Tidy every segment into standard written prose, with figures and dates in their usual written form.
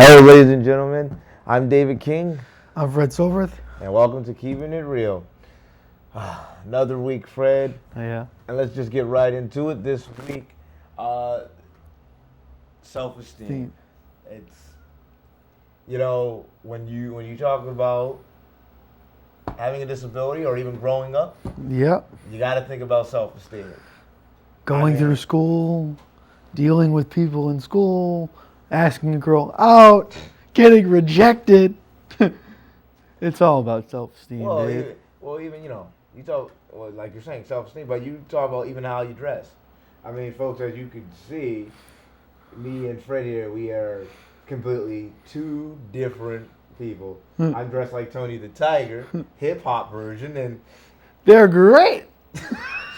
Hello, ladies and gentlemen. I'm David King, I'm Fred Cilbrith. and welcome to Keepin' It Real. Another week, Fred, Yeah. and let's just get right into it. This week, self-esteem. It's when you talk about having a disability or even growing up, Yep. you got to think about self-esteem. Going through school, dealing with people in school, asking a girl out, getting rejected. It's all about self-esteem, Well, Dave. even you talk like you're saying self-esteem, but you talk about even how you dress. I mean, folks, as you can see, me and Fred here, we are completely two different people. I'm dressed like Tony the Tiger, hip hop version, and They're great.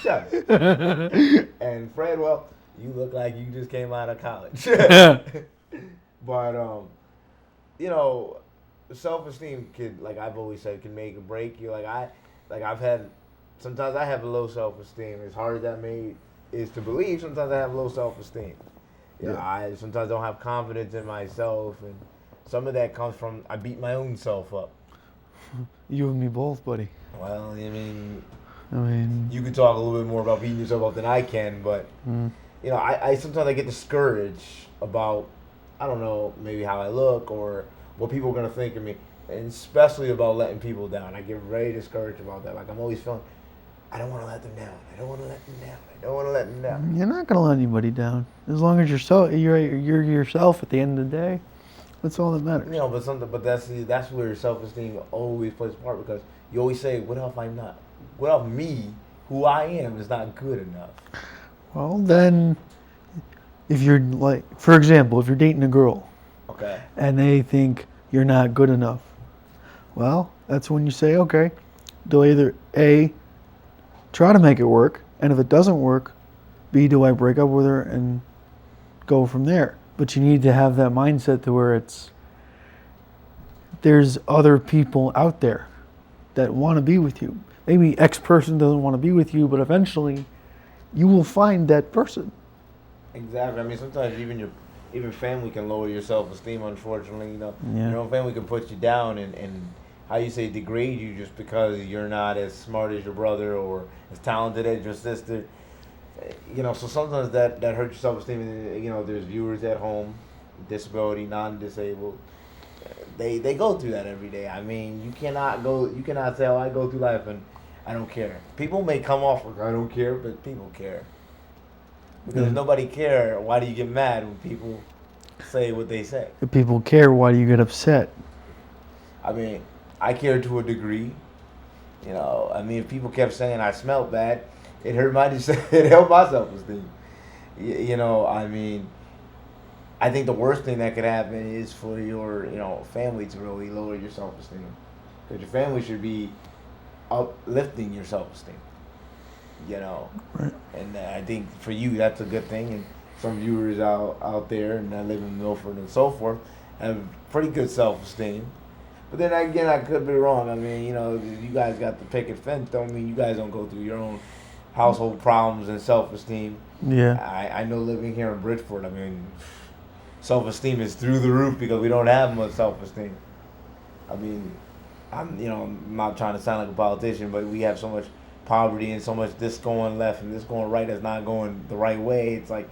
shut up. And Fred, well, you look like you just came out of college. But self-esteem could, like I've always said, can make or break you. Sometimes I have low self-esteem. As hard as that is to believe, sometimes I have low self-esteem. I sometimes don't have confidence in myself, and some of that comes from I beat my own self up. You and me both, buddy. Well, I mean, I you can talk a little bit more about beating yourself up than I can, but I sometimes I get discouraged about, I don't know, maybe how I look or what people are gonna think of me, and especially about letting people down. I get very discouraged about that. Like I'm always feeling, I don't want to let them down. I don't want to let them down. I don't want to let them down. You're not gonna let anybody down as long as you're yourself. At the end of the day, that's all that matters. But that's where self-esteem always plays a part, because you always say, what if I'm not? What if me, who I am, is not good enough? Well, then, if you're like, for example, if you're dating a girl, Okay. and they think you're not good enough, well, that's when you say, okay, do I either A, try to make it work, and if it doesn't work, B, do I break up with her and go from there? But you need to have that mindset to where there's other people out there that want to be with you. Maybe X person doesn't want to be with you, but eventually you will find that person. Exactly. I mean, sometimes even family can lower your self-esteem. Unfortunately, your own family can put you down and how you say degrade you just because you're not as smart as your brother or as talented as your sister. So sometimes that hurts your self-esteem. And, there's viewers at home, disability, non-disabled. They go through that every day. I mean, you cannot say, oh, I go through life and I don't care. People may come off like I don't care, but people care. Because if nobody care, why do you get mad when people say what they say? If people care, why do you get upset? I mean, I care to a degree. If people kept saying I smelled bad, it hurt it helped my self-esteem. I think the worst thing that could happen is for your, family to really lower your self-esteem. Because your family should be uplifting your self-esteem. Right. And I think for you that's a good thing, and some viewers out there and that live in Milford and so forth have pretty good self-esteem. But then again, I could be wrong. I mean, you guys got the picket fence, don't mean you guys don't go through your own household problems and self-esteem. Yeah. I know living here in Bridgeport, I mean, self-esteem is through the roof because we don't have much self-esteem. I mean, I'm not trying to sound like a politician, but we have so much poverty and so much this going left and this going right that's not going the right way. It's like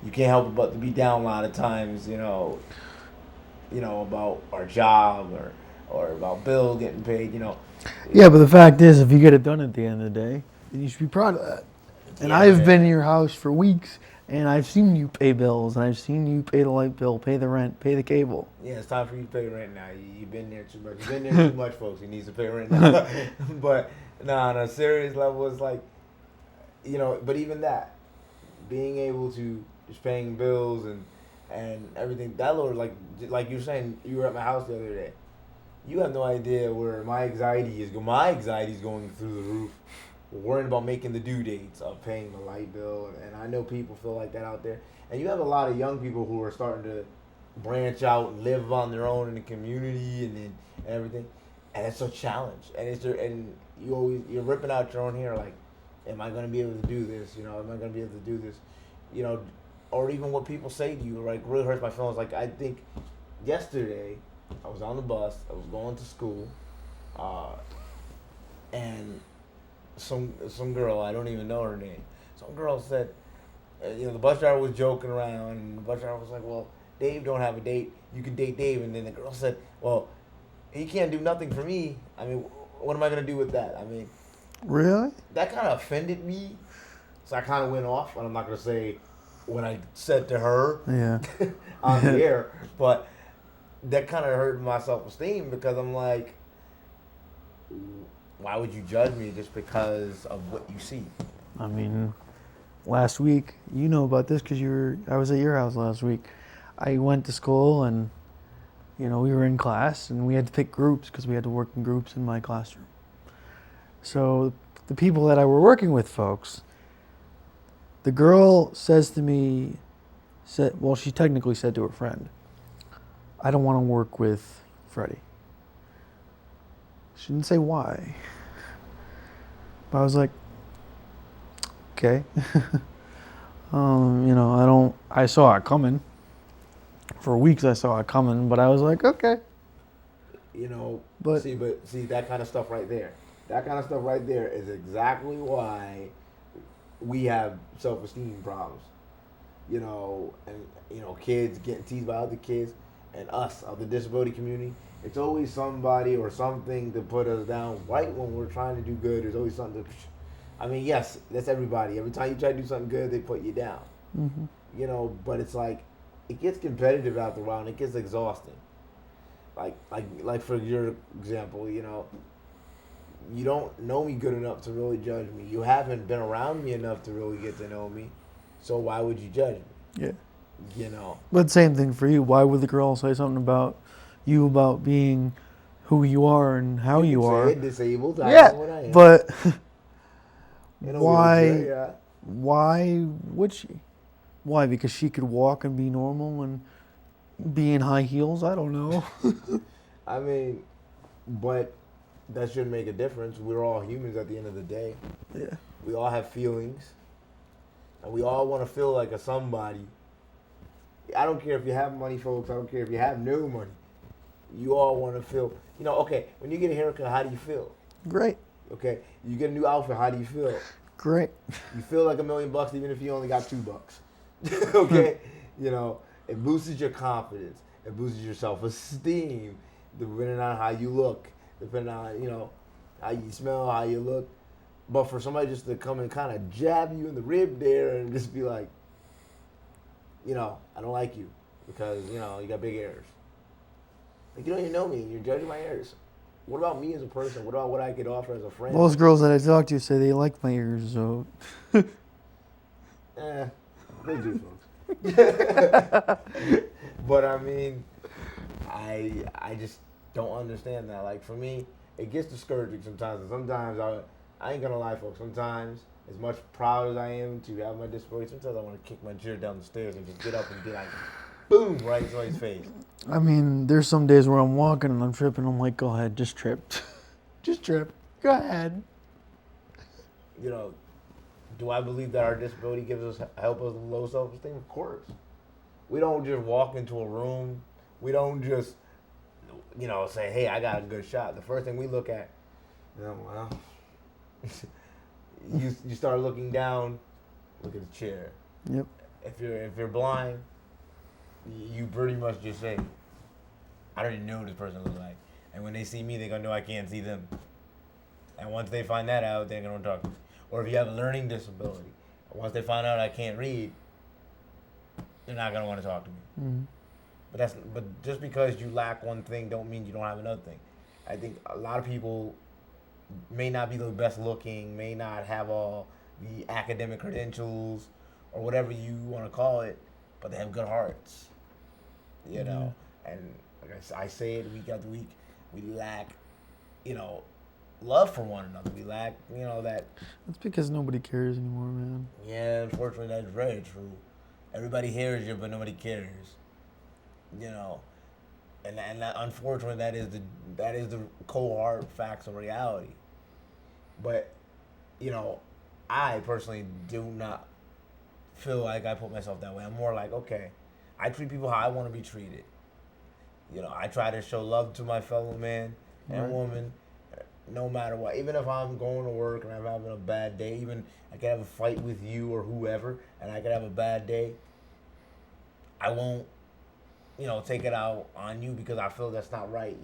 you can't help but to be down a lot of times, about our job or about bills getting paid, Yeah, but the fact is, if you get it done at the end of the day, then you should be proud of that. And I've been in your house for weeks, and I've seen you pay bills, and I've seen you pay the light bill, pay the rent, pay the cable. Yeah, it's time for you to pay rent now. You've been there too much. You've been there too much, folks. He needs to pay rent now. But on a serious level, it's like, but even that, being able to just paying bills and everything, that Lord, like you're saying, you were at my house the other day. You have no idea where my anxiety is. My anxiety is going through the roof. Worrying about making the due dates of paying the light bill, and I know people feel like that out there. And you have a lot of young people who are starting to branch out and live on their own in the community and everything, and it's a challenge. And you're ripping out your own hair like, am I going to be able to do this? Am I going to be able to do this? Or even what people say to you, like, really hurts my feelings. Like, I think yesterday, I was on the bus. I was going to school, and some girl, I don't even know her name. Some girl said, the bus driver was joking around, and the bus driver was like, "Well, Dave don't have a date. You can date Dave." And then the girl said, "Well, he can't do nothing for me. I mean, what am I gonna do with that?" I mean, Really? that kind of offended me, so I kind of went off. And I'm not gonna say what I said to her Yeah. on the air, but that kind of hurt my self-esteem because I'm like, why would you judge me just because of what you see? I mean, last week, you know about this because I was at your house last week. I went to school and, we were in class and we had to pick groups because we had to work in groups in my classroom. So the people that I were working with, folks, the girl says to me, she technically said to her friend, "I don't want to work with Freddie." She didn't say why. But I was like, okay. I saw it coming. For weeks I saw it coming, but I was like, okay. But see that kind of stuff right there. That kind of stuff right there is exactly why we have self-esteem problems. Kids getting teased by other kids, and us of the disability community. It's always somebody or something to put us down. Right when we're trying to do good, there's always something. Yes, that's everybody. Every time you try to do something good, they put you down. Mm-hmm. But it's like it gets competitive after a while, and it gets exhausting. Like for your example, you don't know me good enough to really judge me. You haven't been around me enough to really get to know me. So why would you judge me? Yeah. But same thing for you. Why would the girl say something about you about being who you are and how you are? Say it disabled. Yeah. I know what I am. But why? Why would she? Why? Because she could walk and be normal and be in high heels? I don't know. But that shouldn't make a difference. We're all humans at the end of the day. Yeah. We all have feelings. And we all want to feel like a somebody. I don't care if you have money, folks. I don't care if you have no money. You all want to feel, okay, when you get a haircut, how do you feel? Great. Okay, you get a new outfit, how do you feel? Great. You feel like $1 million even if you only got $2. Okay? It boosts your confidence. It boosts your self-esteem, depending on how you look, depending on, how you smell, how you look. But for somebody just to come and kind of jab you in the rib there and just be like, I don't like you because, you got big ears. Like, you don't even know me and you're judging my ears. What about me as a person? What about what I could offer as a friend? Most girls that I talk to say they like my ears, so. They do, folks. But I just don't understand that. Like, for me, it gets discouraging sometimes. And sometimes, I ain't gonna lie, folks. Sometimes, as much proud as I am to have my disability, sometimes I want to kick my chair down the stairs and just get up and be like, boom, right in somebody's face. There's some days where I'm walking and I'm tripping. I'm like, go ahead, just trip. Just trip. Go ahead. Do I believe that our disability help us with low self-esteem? Of course. We don't just walk into a room. We don't just, say, hey, I got a good shot. The first thing we look at, you start looking down, look at the chair. Yep. If you're blind, you pretty much just say, I don't even know what this person looks like. And when they see me, they're going to know I can't see them. And once they find that out, they're going to talk to me. Or if you have a learning disability, once they find out I can't read, they're not going to want to talk to me. Mm-hmm. But just because you lack one thing don't mean you don't have another thing. I think a lot of people may not be the best looking, may not have all the academic credentials or whatever you want to call it, but they have good hearts. And like I say it week after week, we lack, love for one another. We lack, that. That's because nobody cares anymore, man. Yeah, unfortunately, that's very true. Everybody hears you, but nobody cares. And that, unfortunately, that is the cold hard facts of reality. But, I personally do not feel like I put myself that way. I'm more like, okay, I treat people how I want to be treated. I try to show love to my fellow man and woman, no matter what. Even if I'm going to work and I'm having a bad day, even I could have a fight with you or whoever, and I could have a bad day, I won't, take it out on you because I feel that's not right.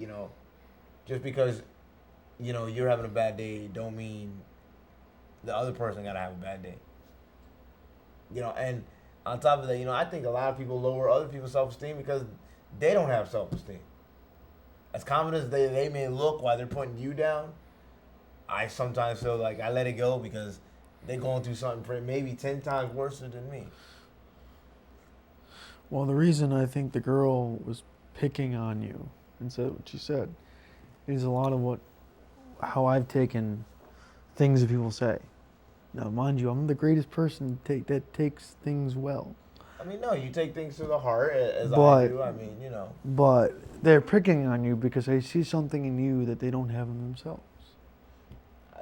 Just because, you're having a bad day, don't mean the other person gotta have a bad day. And on top of that, I think a lot of people lower other people's self-esteem because they don't have self-esteem. As confident as they may look while they're putting you down, I sometimes feel like I let it go because they're going through something maybe 10 times worse than me. Well, the reason I think the girl was picking on you and said what she said is a lot of how I've taken things that people say. Now, mind you, I'm the greatest person that takes things well. I mean, no, you take things to the heart, as I do. I mean, But they're picking on you because they see something in you that they don't have in themselves.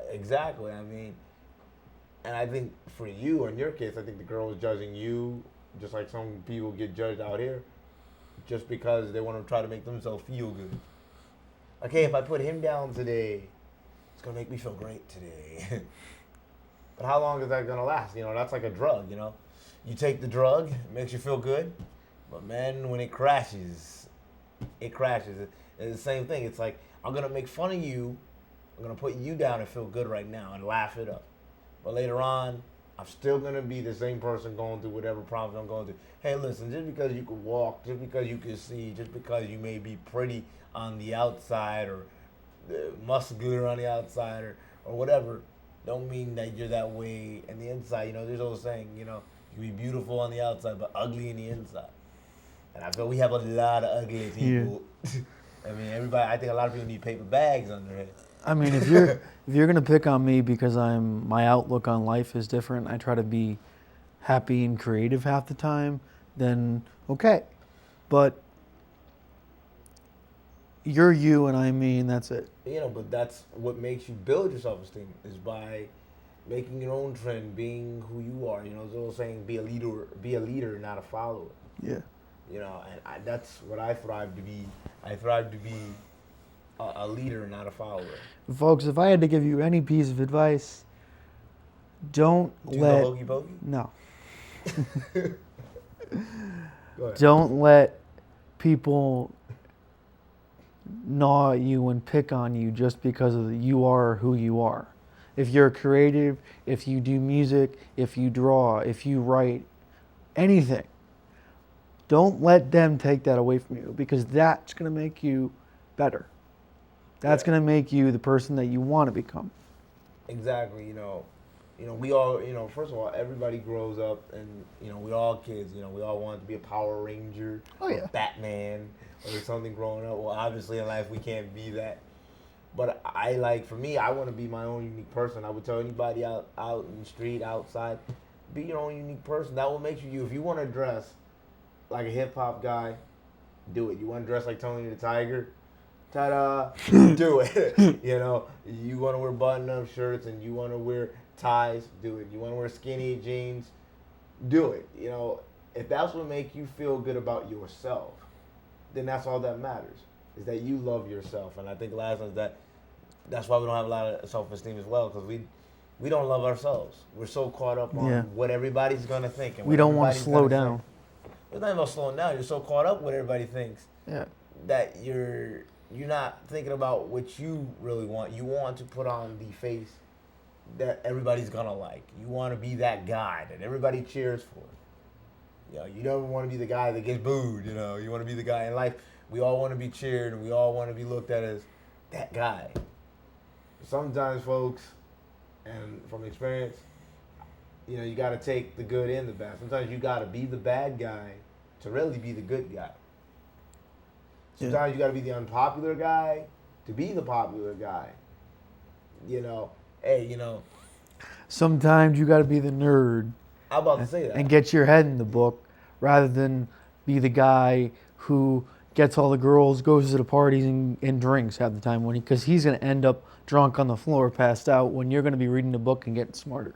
Exactly. I mean, and I think for you, in your case, I think the girl was judging you just like some people get judged out here just because they want to try to make themselves feel good. Okay, if I put him down today, it's going to make me feel great today. But how long is that going to last? That's like a drug, You take the drug, it makes you feel good. But, man, when it crashes, it crashes. It's the same thing. It's like, I'm going to make fun of you. I'm going to put you down and feel good right now and laugh it up. But later on, I'm still going to be the same person going through whatever problems I'm going through. Hey, listen, just because you can walk, just because you can see, just because you may be pretty on the outside or muscular on the outside or whatever, don't mean that you're that way in the inside. There's always saying, you can be beautiful on the outside but ugly in the inside. And I feel we have a lot of ugly people. Yeah. I mean, I think a lot of people need paper bags on their head. I mean, if you're gonna pick on me because my outlook on life is different, I try to be happy and creative half the time, then okay. But you're you and I'm me, and that's it. But that's what makes you build your self-esteem is by making your own trend, being who you are. It's all saying be a leader, not a follower. Yeah. And that's what I thrive to be. I thrive to be a leader, not a follower. Folks, if I had to give you any piece of advice, don't let... Do the hokey pokey? No. Go ahead. Don't let people gnaw at you and pick on you just because you are who you are. If you're creative, if you do music, if you draw, if you write, anything, don't let them take that away from you because that's going to make you better. That's going to make you the person that you want to become. Exactly. We all, first of all, everybody grows up and, we're all kids. We all want to be a Power Ranger or Batman or something growing up. Well, obviously in life we can't be that. But for me, I want to be my own unique person. I would tell anybody out in the street, outside, be your own unique person. That will make you. If you want to dress like a hip-hop guy, do it. You want to dress like Tony the Tiger? Ta-da! Do it. You want to wear button-up shirts and you want to wear ties? Do it. You want to wear skinny jeans? Do it. If that's what makes you feel good about yourself, then that's all that matters, is that you love yourself. And I think last is that's why we don't have a lot of self-esteem as well, because we don't love ourselves. We're so caught up on what everybody's going to think. And we don't want to slow down. It's not about slowing down. You're so caught up with what everybody thinks that you're not thinking about what you really want. You want to put on the face that everybody's going to like. You want to be that guy that everybody cheers for. You don't want to be the guy that gets booed. You want to be the guy in life. We all want to be cheered and we all want to be looked at as that guy. Sometimes, folks, and from experience, you got to take the good and the bad. Sometimes you got to be the bad guy to really be the good guy. Sometimes you got to be the unpopular guy to be the popular guy. Sometimes you got to be the nerd. I'm about to say that. And get your head in the book rather than be the guy who gets all the girls, goes to the parties and drinks half the time because he's going to end up drunk on the floor, passed out, when you're going to be reading the book and getting smarter.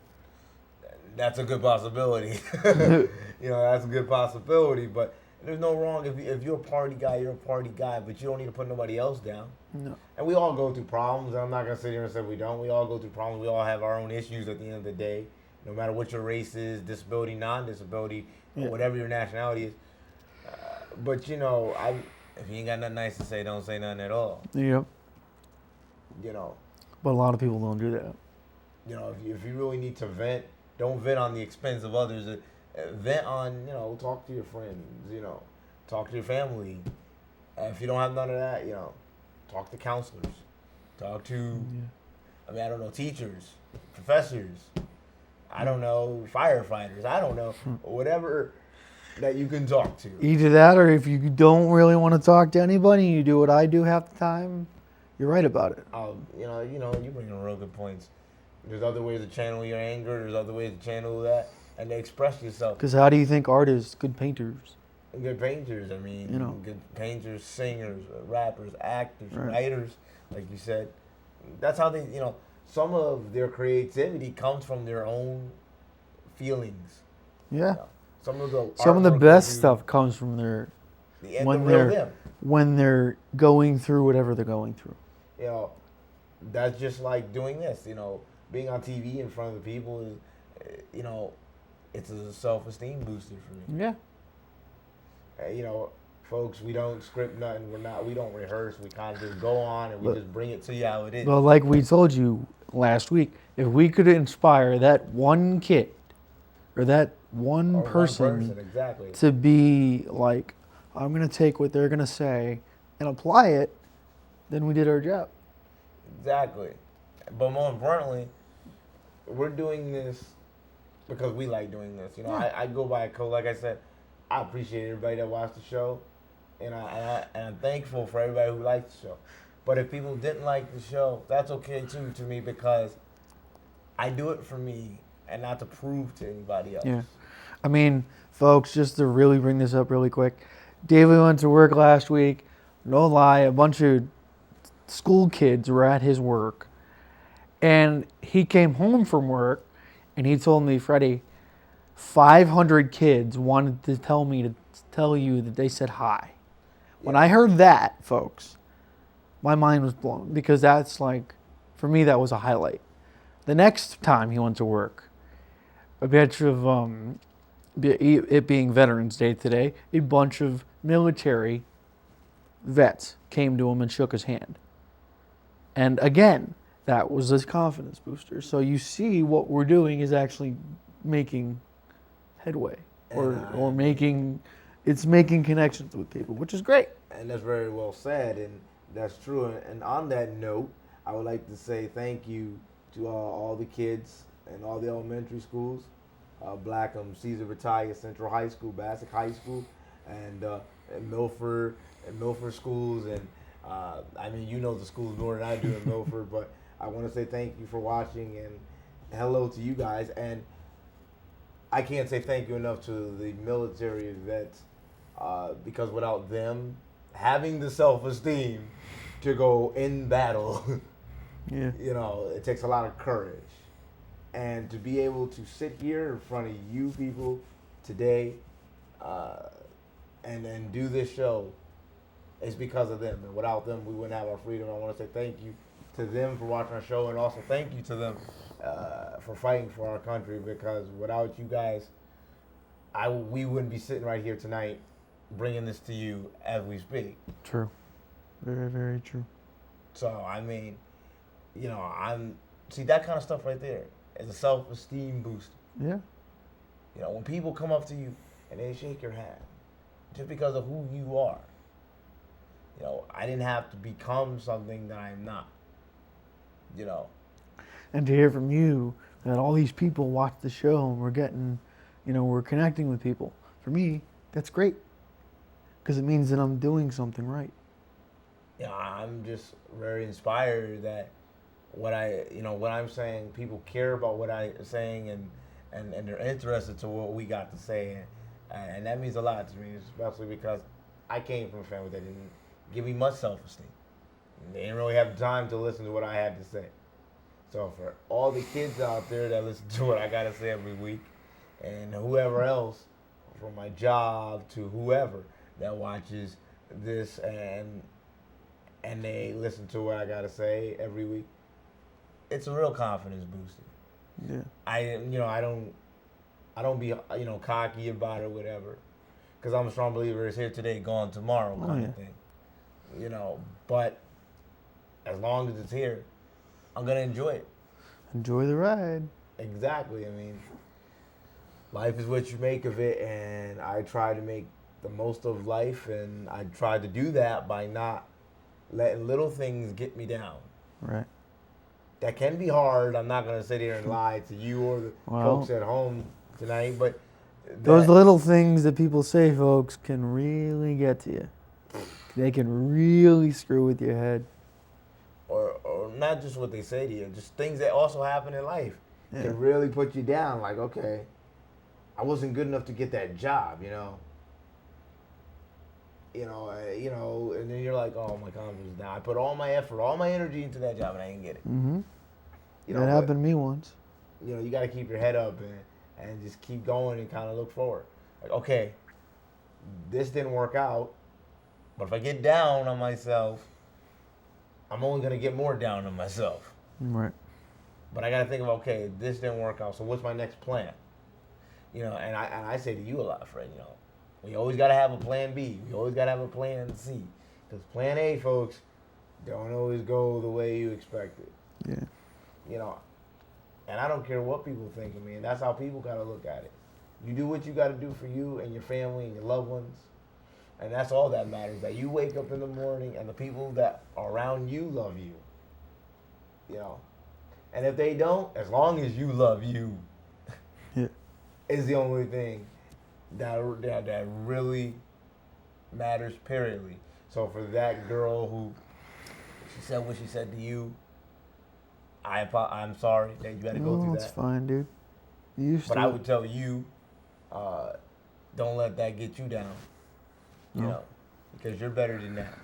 That's a good possibility. That's a good possibility. But There's no wrong if you're a party guy, you're a party guy, but you don't need to put nobody else down. No. And we all go through problems. I'm not gonna sit here and say we don't. We all go through problems. We all have our own issues at the end of the day. No matter what your race is, disability, non-disability, or whatever your nationality is. But if you ain't got nothing nice to say, don't say nothing at all. Yep. You know. But a lot of people don't do that. If you really need to vent, don't vent on the expense of others. Vent on, talk to your friends. Talk to your family. If you don't have none of that, talk to counselors. Talk to, I don't know, teachers, professors. I don't know, firefighters. I don't know, whatever that you can talk to. Either that, or if you don't really want to talk to anybody, you do what I do half the time. You're right about it. You bring in real good points. There's other ways to channel your anger. There's other ways to channel that and to express yourself. Because how do you think artists, good painters? Good painters, good painters, singers, rappers, actors, writers, like you said. That's how they, some of their creativity comes from their own feelings. Yeah. Some of the best stuff comes from when they're going through whatever they're going through. That's just like doing this. Being on TV in front of the people is, it's a self-esteem booster for me. Yeah. Folks, we don't script nothing. We don't rehearse. We kind of just go on and we just bring it to you how it is. Well, like we told you last week, if we could inspire that one kid or that one person exactly. to be like, I'm going to take what they're going to say and apply it, then we did our job. Exactly. But more importantly, we're doing this because we like doing this. I go by a code. Like I said, I appreciate everybody that watched the show, and I'm thankful for everybody who liked the show. But if people didn't like the show, that's okay too to me, because I do it for me and not to prove to anybody else. Yeah. Folks, just to really bring this up really quick, David went to work last week. No lie, a bunch of school kids were at his work, and he came home from work, and he told me, Freddie, 500 kids wanted to tell you that they said hi. When I heard that, folks, my mind was blown, because that's like, for me, that was a highlight. The next time he went to work, a bunch of, it being Veterans Day today, a bunch of military vets came to him and shook his hand. And again, that was his confidence booster. So you see what we're doing is actually making headway, or making connections with people, which is great. And that's very well said, and that's true. And on that note, I would like to say thank you to all the kids and all the elementary schools, Blackham, Caesar Battaglia, Central High School, Bassick High School, and Milford schools. And the schools more than I do in Milford, but I want to say thank you for watching, and hello to you guys. And I can't say thank you enough to the military vets, because without them having the self-esteem to go in battle, it takes a lot of courage. And to be able to sit here in front of you people today and do this show is because of them. And without them, we wouldn't have our freedom. I want to say thank you to them for watching our show, and also thank you to them for fighting for our country, because without you guys, we wouldn't be sitting right here tonight bringing this to you as we speak. True. Very, very true. So, see, that kind of stuff right there is a self-esteem booster. Yeah. When people come up to you and they shake your hand just because of who you are, I didn't have to become something that I'm not, And to hear from you that all these people watch the show and we're getting, we're connecting with people. For me, that's great, because it means that I'm doing something right. I'm just very inspired that what I'm saying, people care about what I'm saying, and they're interested to what we got to say, and that means a lot to me, especially because I came from a family that didn't give me much self-esteem. They didn't really have time to listen to what I had to say. So for all the kids out there that listen to what I got to say every week, and whoever else, from my job to whoever that watches this and they listen to what I gotta say every week. It's a real confidence booster. Yeah. I don't be cocky about it, whatever, because I'm a strong believer. It's here today, gone tomorrow, kind of thing. But as long as it's here, I'm gonna enjoy it. Enjoy the ride. Exactly. I mean, life is what you make of it, and I try to make the most of life, and I try to do that by not letting little things get me down. Right. That can be hard. I'm not gonna sit here and lie to you or the folks at home tonight, but those little things that people say, folks, can really get to you. They can really screw with your head. Or not just what they say to you, just things that also happen in life can really put you down. Like, okay, I wasn't good enough to get that job, and then you're like, oh, my confidence is down. I put all my effort, all my energy into that job, and I didn't get it. Mm-hmm. That happened to me once. You got to keep your head up and just keep going and kind of look forward. Like, okay, this didn't work out, but if I get down on myself, I'm only going to get more down on myself. Right. But I got to think of, okay, this didn't work out, so what's my next plan? And I say to you a lot, Fred, we always got to have a plan B. We always got to have a plan C. Because plan A, folks, don't always go the way you expected. Yeah. And I don't care what people think of me, and that's how people got to look at it. You do what you got to do for you and your family and your loved ones, and that's all that matters, that you wake up in the morning and the people that are around you love you. And if they don't, as long as you love you, is the only thing that really matters, periodly. So for that girl who she said what she said to you, I'm sorry that you got to go through that. It's fine, dude. But I would tell you, don't let that get you down. Because you're better than that.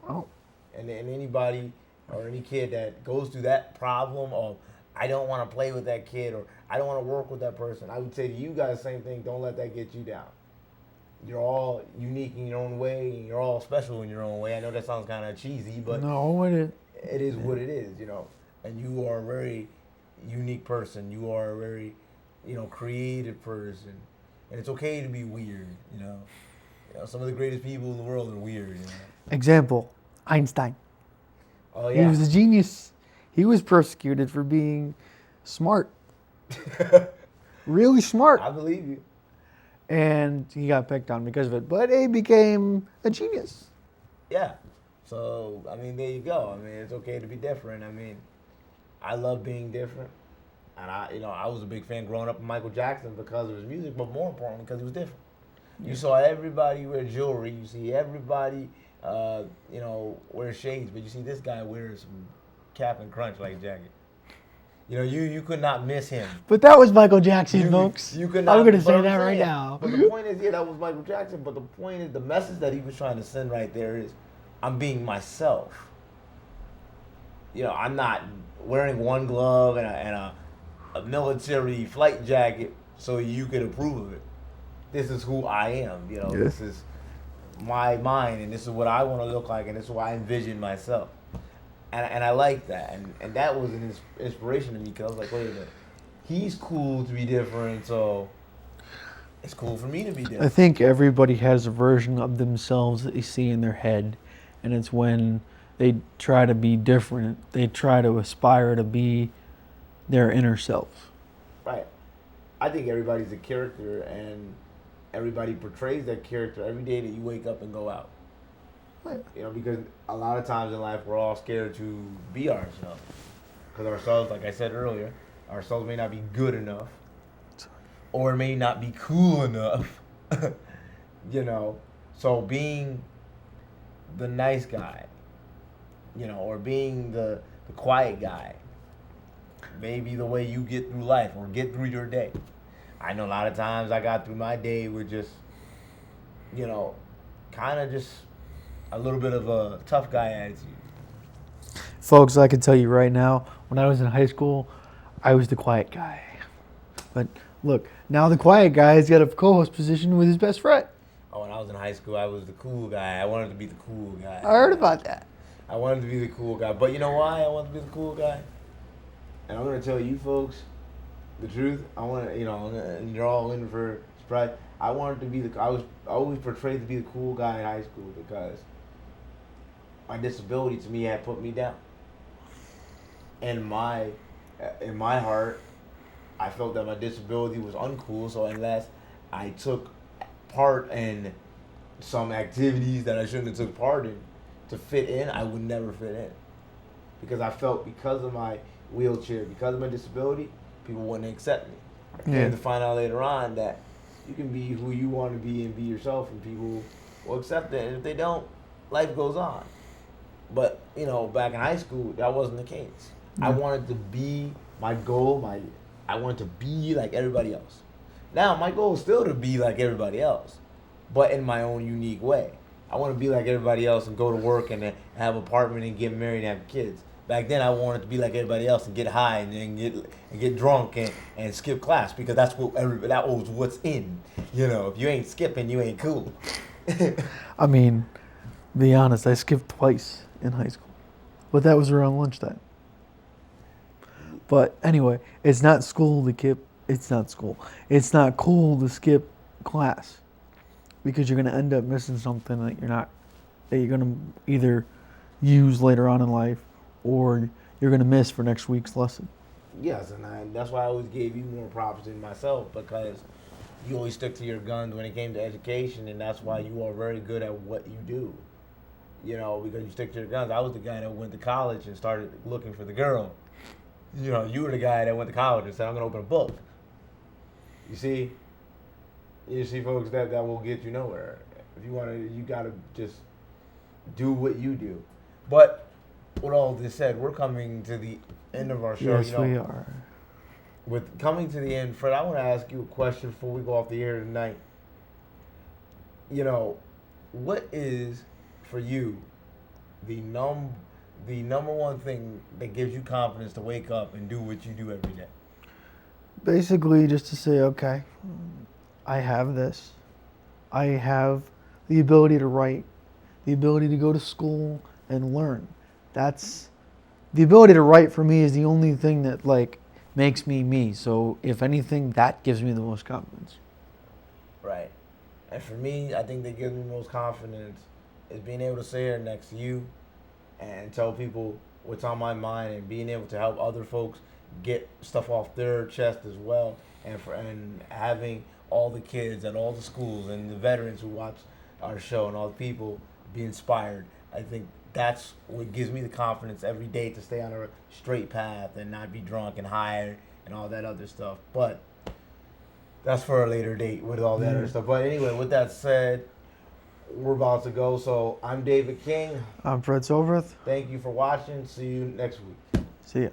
Oh. And anybody or any kid that goes through that problem of, I don't want to play with that kid or I don't want to work with that person, I would say to you guys the same thing. Don't let that get you down. You're all unique in your own way, and you're all special in your own way. I know that sounds kind of cheesy, but no, it is what it is, And you are a very unique person. You are a very, creative person. And it's okay to be weird, Some of the greatest people in the world are weird, Example, Einstein. Oh, yeah. He was a genius. He was persecuted for being smart. Really smart. I believe you. And he got picked on because of it. But he became a genius. Yeah. So, there you go. It's okay to be different. I love being different. And I was a big fan growing up of Michael Jackson because of his music, but more importantly because he was different. Yeah. You saw everybody wear jewelry. You see everybody, wear shades. But you see this guy wears some Cap'n Crunch like jacket. You could not miss him. But that was Michael Jackson, folks. You could not. I'm going to say that right now. But the point is, that was Michael Jackson. But the point is, the message that he was trying to send right there is, I'm being myself. I'm not wearing one glove and a military flight jacket so you could approve of it. This is who I am. This is my mind, and this is what I want to look like, and this is what I envision myself. And I like that. And that was an inspiration to me because I was like, wait a minute. He's cool to be different, so it's cool for me to be different. I think everybody has a version of themselves that they see in their head. And it's when they try to be different, they try to aspire to be their inner self. Right. I think everybody's a character, and everybody portrays that character every day that you wake up and go out. Because a lot of times in life we're all scared to be ourselves. Because ourselves, like I said earlier, ourselves may not be good enough, or may not be cool enough. So being the nice guy, or being the quiet guy, may be the way you get through life or get through your day. I know a lot of times I got through my day with just, kind of just a little bit of a tough guy attitude. Folks, I can tell you right now, when I was in high school, I was the quiet guy. But Look, now the quiet guy's got a co-host position with his best friend. Oh, when I was in high school, I was the cool guy. I wanted to be the cool guy. I heard about that. I wanted to be the cool guy. But you know why I wanted to be the cool guy? And I'm going to tell you folks the truth. I want to, and you're all in for surprise. I wanted to be I was always portrayed to be the cool guy in high school because my disability to me had put me down. In my heart, I felt that my disability was uncool. So unless I took part in some activities that I shouldn't have took part in to fit in, I would never fit in. Because I felt because of my wheelchair, because of my disability, people wouldn't accept me. Yeah. And to find out later on that you can be who you want to be and be yourself, and people will accept it. And if they don't, life goes on. But, back in high school, that wasn't the case. I wanted to be my goal, I wanted to be like everybody else. Now, my goal is still to be like everybody else, but in my own unique way. I want to be like everybody else and go to work and have an apartment and get married and have kids. Back then, I wanted to be like everybody else and get high and get drunk and skip class because that was what's in. If you ain't skipping, you ain't cool. I mean, be honest, I skipped twice in high school, but that was around lunchtime. But anyway, it's not school to skip. It's not school. It's not cool to skip class because you're going to end up missing something that you're going to either use later on in life or you're going to miss for next week's lesson. Yes, and that's why I always gave you more props than myself because you always stick to your guns when it came to education, and that's why you are very good at what you do. Because you stick to your guns. I was the guy that went to college and started looking for the girl. You were the guy that went to college and said, I'm going to open a book. You see, folks, that will get you nowhere. If you want to, you got to just do what you do. But with all this said, we're coming to the end of our show. Yes, we are. With coming to the end, Fred, I want to ask you a question before we go off the air tonight. What is, for you, the number one thing that gives you confidence to wake up and do what you do every day? Basically, just to say, okay, I have this. I have the ability to write, the ability to go to school and learn. That's the ability to write for me is the only thing that makes me me. So if anything, that gives me the most confidence. Right. And for me, I think that gives me the most confidence is being able to sit here next to you and tell people what's on my mind and being able to help other folks get stuff off their chest as well, and having all the kids at all the schools and the veterans who watch our show and all the people be inspired. I think that's what gives me the confidence every day to stay on a straight path and not be drunk and high and all that other stuff. But that's for a later date with all that other stuff. But anyway, with that said, we're about to go. So I'm David King. I'm Fred Cilbrith. Thank you for watching. See you next week. See ya.